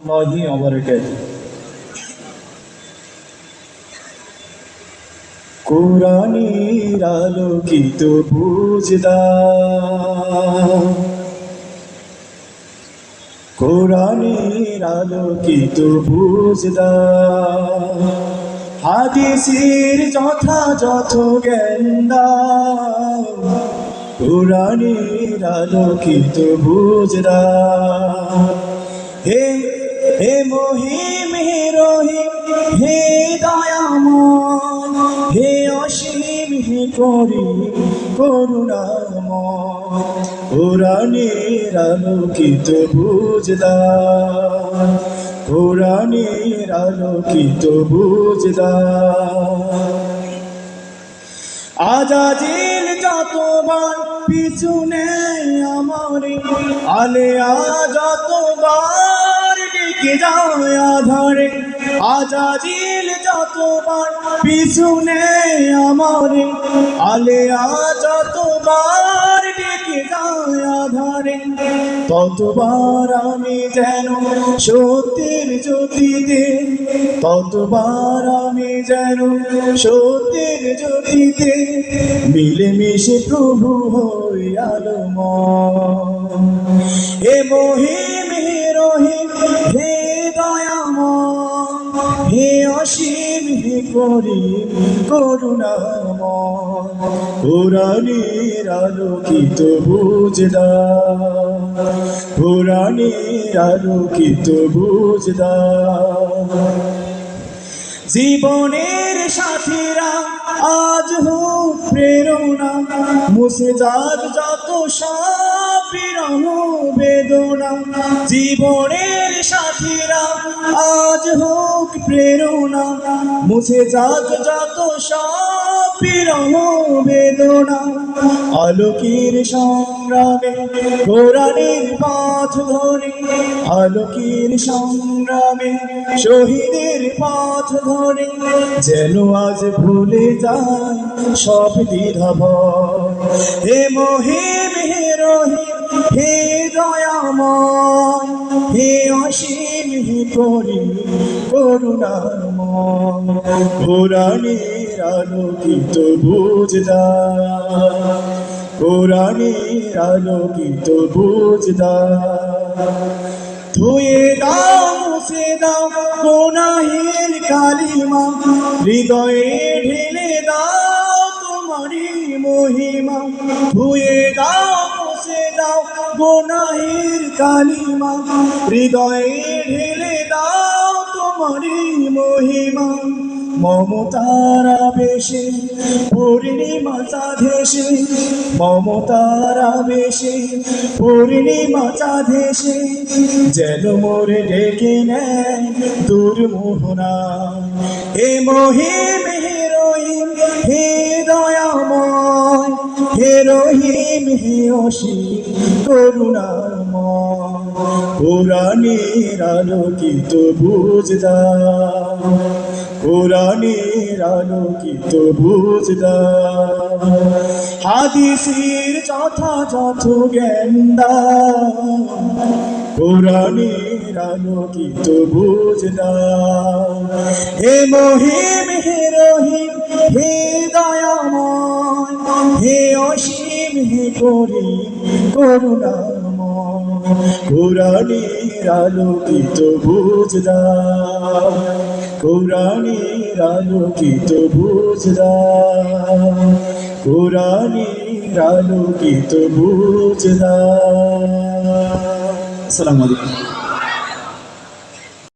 الله وبركاته কোরআনের আলোকিত বুঝদার কোরআনের আলোকিত বুঝদার হাদিসের যথাযথ জ্ঞান দাও কোরআনের আলোকিত বুঝদার হে হে মহিম হে রহিম হে দয়াময় হে অসীম হে করিম করুণাময় কোরআনের আলোকিত বুঝদার কোরআনের আলোকিত বুঝদার আজাজিল যতবার পিছনে আমার আলেয়া যতবার ডেকে যায় আধারে আজাজিল যতবার পিছনে আমার আলেয়া যতবার ডেকে যায় আধারে ততবার আমি যেন সত্যের জ্যোতিতে ততবার আমি যেন সত্যের জ্যোতিতে মিলেমিশে প্রভু হই আলোময় হে মহিম হে রহিম হে দয়াময় হে অসীম হে করিম করুণাময় কোরআনের আলোকিত বুঝদার কোরআনের আলোকিত বুঝদার জীবনের সাথীরা আজ হোক প্রেরণা মুছে যাক যত সব বিরহ বেদনা জীবনের সাথীরা আজ হোক প্রেরণা মুছে যাক যত সব বিরহ বেদনা আলোকের সংগ্রামে কোরআনের পথ ধরে আলোকের সংগ্রামে শহীদের পথ ধরে যেন আজ ভুলে যায় সব দ্বিধা ভয় হে মহিম হে রহিম হে দয়াময় হে অসীম হে করিম করুণাময় কোরআনের আলোকিত বুঝদার কোরআনের আলোকিত বুঝদার ধুয়ে দাও মুছে দাও গুনাহের কালিমা হৃদয়ে ঢেলে দাও তোমারই মহিমা ধুয়ে দাও মুছে দাও গুনাহের কালিমা হৃদয়ে ঢেলে দাও তোমারই মহিমা মমতার আবেশে পূর্ণিমা চাঁদেশে মমতার আবেশে পূর্ণিমা চাঁদেশে যেন মোরে ডেকে নেয় দুর্মোহনা হে মহিম হে রহিম হে দয়াময় হে রহিম হে অসীম করুণাময় কোরআনের আলোকিত বুঝদার কোরআনের আলোকিত বুঝদার হাদিসের যথাযথ জ্ঞান দাও কোরআনের আলোকিত বুঝদার হে মহিম হে রহিম হে দয়াময় হে অসীম হে করিম করুণাময় কোরআনের আলোকিত বুঝদার কোরআনের আলোকিত বুঝদার কোরআনের আলোকিত বুঝদার আসসালামু আলাইকুম।